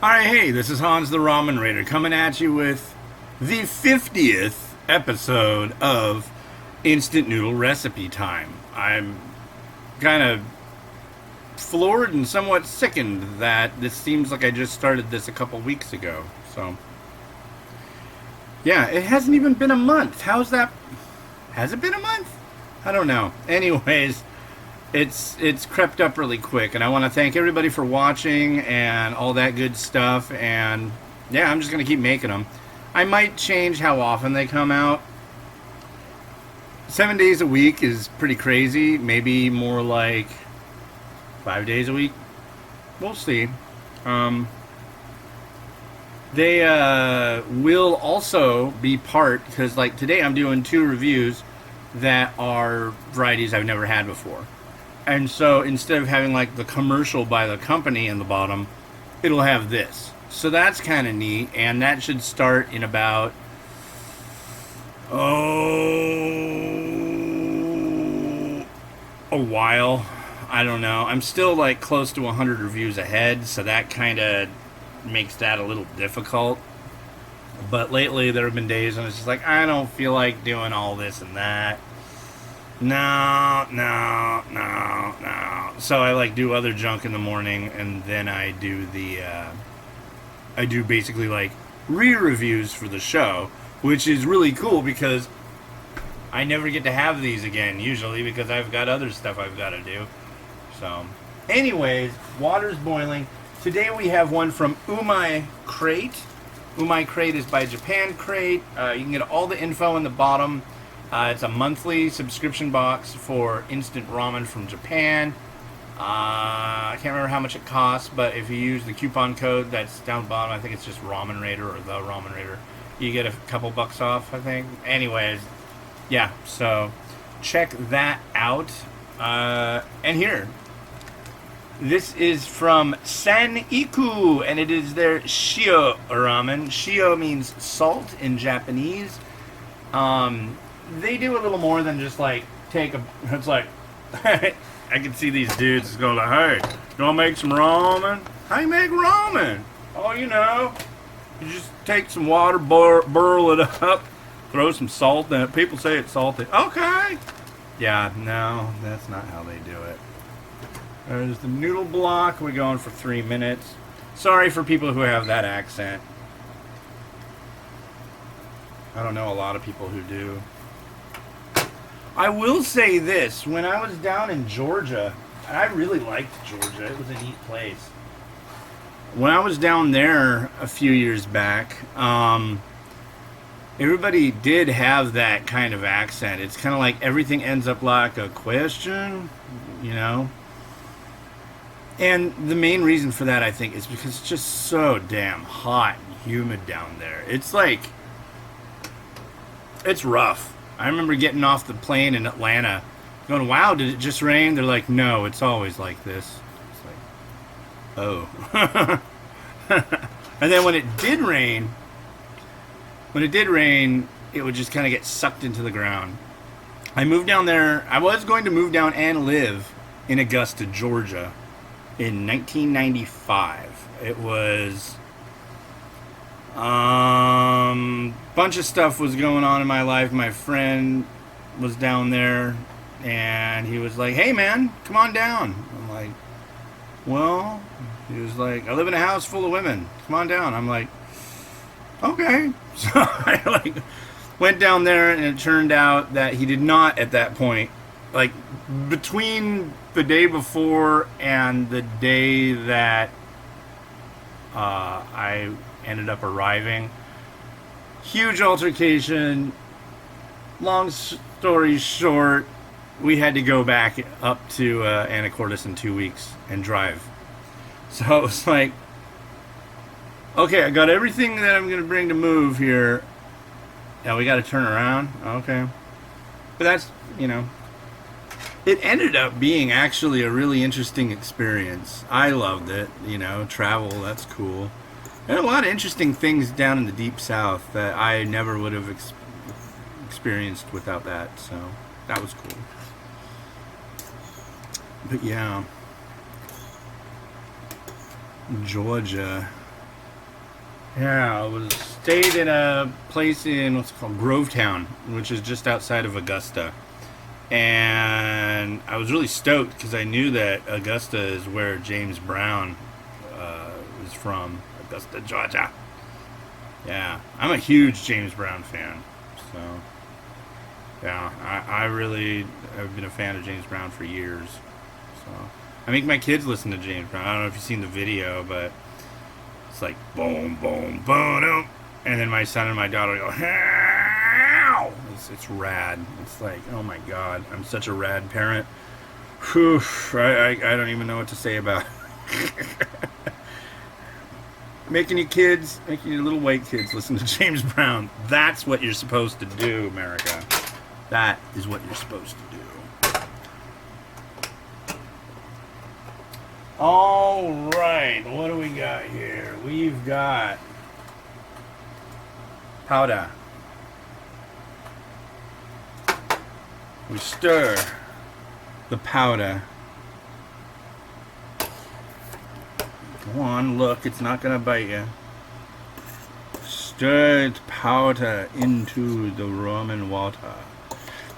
Alright, hey, this is Hans the Ramen Rater coming at you with the 50th episode of Instant Noodle Recipe Time. I'm kind of floored and somewhat sickened that this seems like I just started this a couple weeks ago. So, yeah, it hasn't even been a month. How's that? Has it been a month? I don't know. Anyways, it's crept up really quick, and I want to thank everybody for watching and all that good stuff. And yeah, I'm just gonna keep making them. I might change how often they come out. 7 days a week is pretty crazy. Maybe more like 5 days a week. We'll see. They will also be part, because like today I'm doing 2 reviews that are varieties I've never had before. And so instead of having like the commercial by the company in the bottom, it'll have this. So that's kind of neat, and that should start in about a while. I don't know. I'm still like close to 100 reviews ahead, so that kind of makes that a little difficult. But lately there have been days when it's just like, I don't feel like doing all this and that. No. So I like do other junk in the morning, and then I do I do basically like re-reviews for the show, which is really cool because I never get to have these again usually because I've got other stuff I've got to do. So, anyways, water's boiling. Today we have one from Umai Crate. Umai Crate is by Japan Crate. You can get all the info in the bottom. It's a monthly subscription box for instant ramen from Japan. I can't remember how much it costs, but if you use the coupon code that's down the bottom, I think it's just Ramen Rater or the Ramen Rater, you get a couple bucks off, I think. Anyways, yeah, so check that out. And here, this is from San-iku, and it is their SHIO Ramen. SHIO means salt in Japanese. They do a little more than just like it's like I can see these dudes going like, hey, you wanna make some ramen? How you make ramen? Oh, you just take some water, boil it up, throw some salt in it. People say it's salty. Okay. Yeah, no, that's not how they do it. There's the noodle block. We're going for 3 minutes. Sorry for people who have that accent. I don't know a lot of people who do. I will say this, when I was down in Georgia, I really liked Georgia. It was a neat place. When I was down there a few years back, everybody did have that kind of accent. It's kind of like everything ends up like a question, And the main reason for that, I think, is because it's just so damn hot and humid down there. It's like, it's rough. I remember getting off the plane in Atlanta going, wow, did it just rain? They're like, no, it's always like this. It's like, oh. And then when it did rain, it would just kind of get sucked into the ground. I moved down there. I was going to move down and live in Augusta, Georgia in 1995. It was... bunch of stuff was going on in my life. My friend was down there, and he was like, hey man, come on down. I'm like, well, he was like, I live in a house full of women, come on down. I'm like, okay. So I like went down there, and it turned out that he did not at that point, like between the day before and the day that I ended up arriving, huge altercation. Long story short, we had to go back up to Anacortes in 2 weeks and drive. So it was like, okay, I got everything that I'm going to bring to move here. Now we got to turn around. Okay. But that's, it ended up being actually a really interesting experience. I loved it, travel, that's cool. There are a lot of interesting things down in the deep south that I never would have experienced without that, so that was cool. But yeah, Georgia. Yeah, I was stayed in a place in what's called Grovetown, which is just outside of Augusta. And I was really stoked because I knew that Augusta is where James Brown is from, Augusta, Georgia. Yeah, I'm a huge James Brown fan. So, yeah, I really have been a fan of James Brown for years. So, I make my kids listen to James Brown. I don't know if you've seen the video, but it's like boom, boom, boom, and then my son and my daughter go, "How?" It's rad. It's like, oh my god, I'm such a rad parent. Whew, I don't even know what to say about it. Making your little white kids listen to James Brown. That's what you're supposed to do, America. That is what you're supposed to do. All right, what do we got here? We've got powder. We stir the powder. Go on, look, it's not going to bite you. Stir the powder into the ramen water.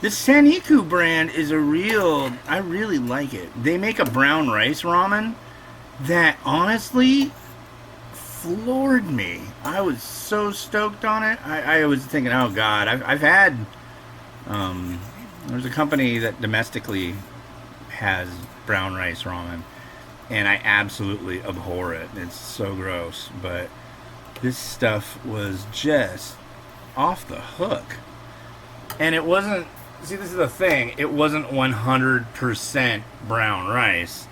The San-iku brand is a real, I really like it. They make a brown rice ramen that honestly floored me. I was so stoked on it. I was thinking, oh god, I've had, there's a company that domestically has brown rice ramen, and I absolutely abhor it. It's so gross, but this stuff was just off the hook. And it wasn't, see, this is the thing, it wasn't 100% brown rice.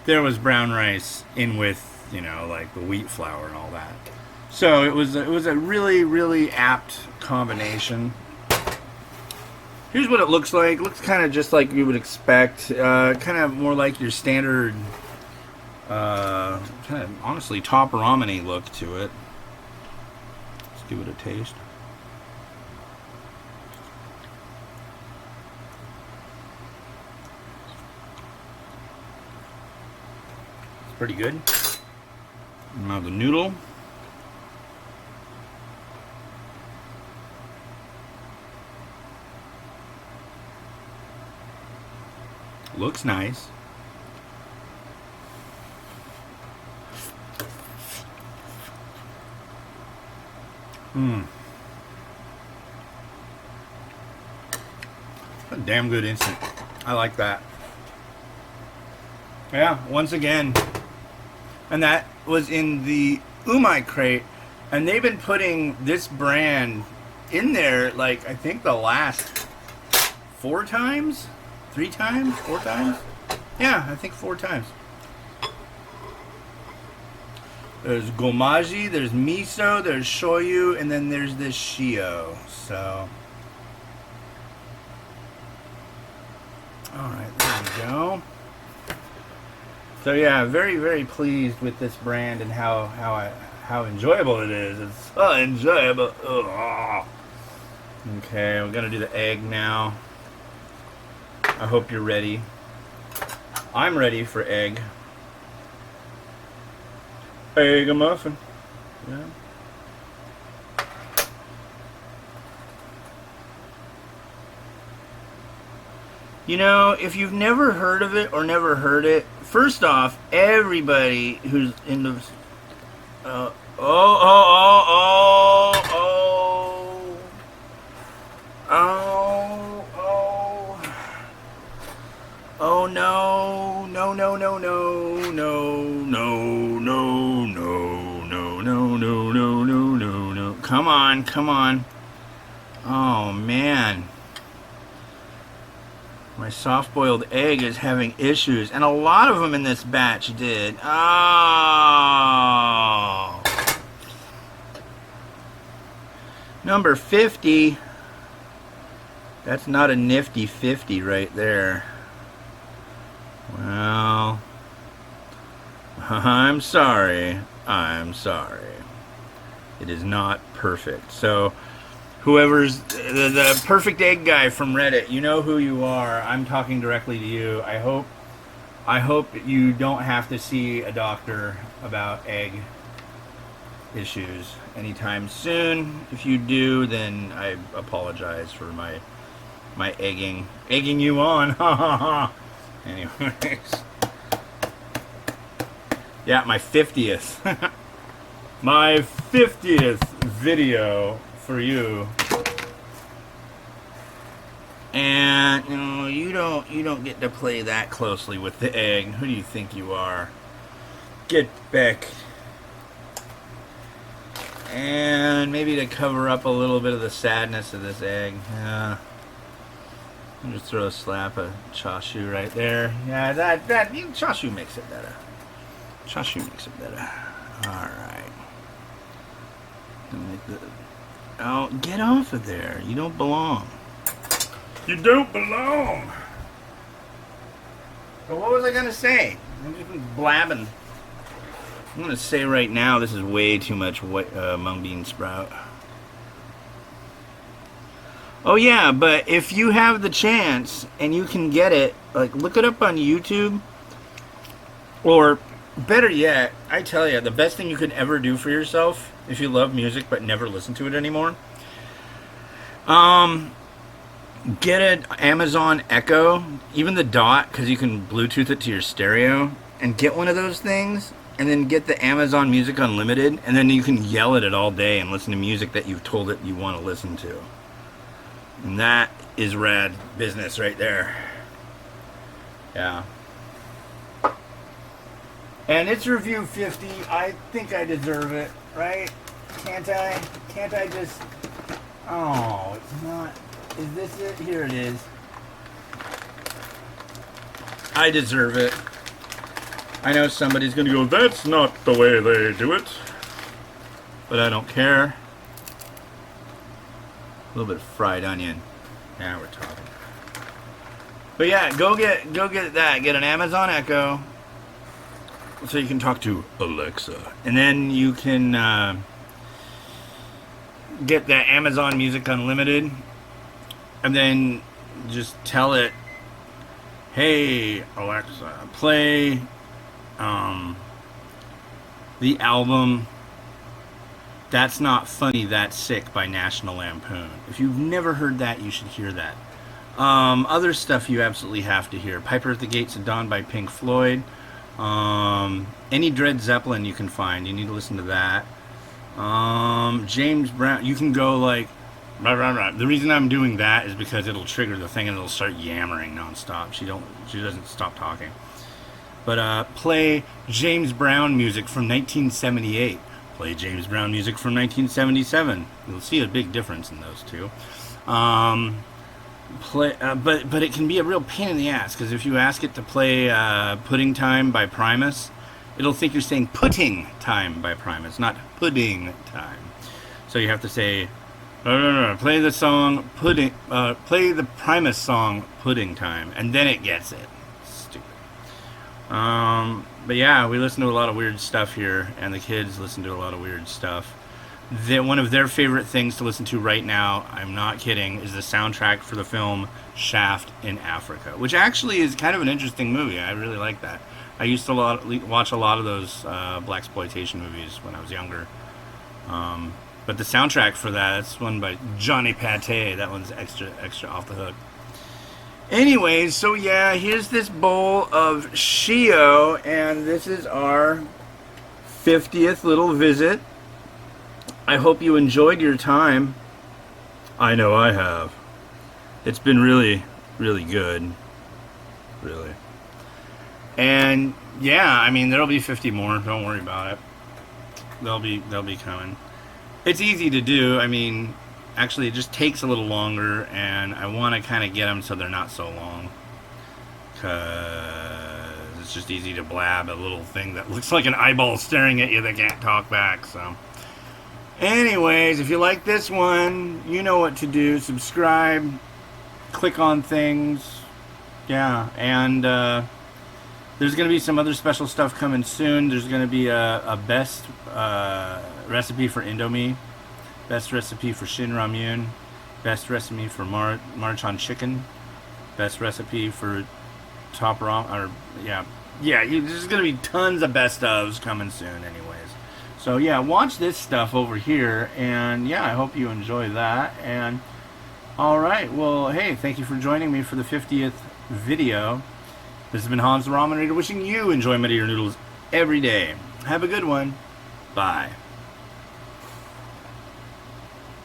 There was brown rice in with, you know, like the wheat flour and all that. So it was a really, really apt combination. Here's what it looks like. It looks kind of just like you would expect. Kind of more like your standard, kind of honestly top ramen-y look to it. Let's give it a taste. It's pretty good. Now the noodle. Looks nice. A damn good instant. I like that. Yeah, once again. And that was in the Umai Crate. And they've been putting this brand in there, like, I think the last 4 times? 3 times? 4 times? Yeah, I think 4 times. There's gomaji, there's miso, there's shoyu, and then there's this SHIO. So, alright, there we go. So yeah, very, very pleased with this brand and how enjoyable it is. It's so enjoyable. Ugh. Okay, we're gonna do the egg now. I hope you're ready. I'm ready for egg. Egg a muffin. Yeah. You know, if you've never heard of it or never heard it, first off, everybody who's in the oh no, no, no, no, no, no, no, no, no, no, no, no, no, no, no, no. Come on, come on. Oh man. My soft-boiled egg is having issues, and a lot of them in this batch did. Oh. Number 50. That's not a nifty 50 right there. Well, I'm sorry. I'm sorry. It is not perfect. So, whoever's the perfect egg guy from Reddit, you know who you are. I'm talking directly to you. I hope you don't have to see a doctor about egg. issues anytime soon. If you do, then I apologize for my egging you on. Ha ha ha. Anyways, yeah, my 50th, my 50th video for you. And you don't get to play that closely with the egg. Who do you think you are? Get back. And maybe to cover up a little bit of the sadness of this egg, I'll just throw a slap of chashu right there. Yeah, that chashu makes it better. Chashu makes it better. All right. Oh, get off of there! You don't belong. You don't belong. But what was I gonna say? I'm just blabbing. I'm gonna say right now, this is way too much mung bean sprout. Oh yeah, but if you have the chance and you can get it, like look it up on YouTube, or better yet, I tell you, the best thing you could ever do for yourself if you love music but never listen to it anymore, get an Amazon Echo, even the Dot, because you can Bluetooth it to your stereo, and get one of those things. And then get the Amazon Music Unlimited, and then you can yell at it all day and listen to music that you've told it you want to listen to. And that is rad business right there. Yeah. And it's review 50. I think I deserve it, right? Can't I? Can't I just... Oh, it's not... Is this it? Here it is. I deserve it. I know somebody's going to go, that's not the way they do it. But I don't care. A little bit of fried onion. Now we're talking. But yeah, go get that. Get an Amazon Echo. So you can talk to Alexa. And then you can get that Amazon Music Unlimited. And then just tell it, hey, Alexa, play... the album That's Not Funny, That's Sick by National Lampoon. If you've never heard that, you should hear that. Other stuff you absolutely have to hear. Piper at the Gates of Dawn by Pink Floyd. Any Dred Zeppelin you can find, you need to listen to that. James Brown, you can go like rah, rah, rah. The reason I'm doing that is because it'll trigger the thing and it'll start yammering nonstop. She doesn't stop talking. But play James Brown music from 1978. Play James Brown music from 1977. You'll see a big difference in those two. But it can be a real pain in the ass, because if you ask it to play Pudding Time by Primus, it'll think you're saying Pudding Time by Primus, not Pudding Time. So you have to say, no, play the song Pudding. Play the Primus song Pudding Time, and then it gets it. But yeah, we listen to a lot of weird stuff here, and the kids listen to a lot of weird stuff. One of their favorite things to listen to right now, I'm not kidding, is the soundtrack for the film Shaft in Africa, which actually is kind of an interesting movie. I really like that. I used to watch a lot of those blaxploitation movies when I was younger. But the soundtrack for that's one by Johnny Pate. That one's extra off the hook. Anyways, so yeah, here's this bowl of SHIO, and this is our 50th little visit. I hope you enjoyed your time. I know I have. It's been really, really good. Really. And yeah, I mean, there'll be 50 more. Don't worry about it. They'll be coming. It's easy to do. I mean, actually, it just takes a little longer, and I want to kind of get them so they're not so long. Because it's just easy to blab a little thing that looks like an eyeball staring at you that can't talk back, so... Anyways, if you like this one, you know what to do. Subscribe, click on things, yeah, and there's going to be some other special stuff coming soon. There's going to be a best recipe for Indomie, best recipe for Shin Ramyun, best recipe for Marchon chicken, best recipe for top ramen, or yeah, there's going to be tons of best ofs coming soon anyways. So yeah, watch this stuff over here, and yeah, I hope you enjoy that. And all right, well, hey, thank you for joining me for the 50th video. This has been Hans the Ramen Rater, wishing you enjoyment of your noodles every day. Have a good one. Bye.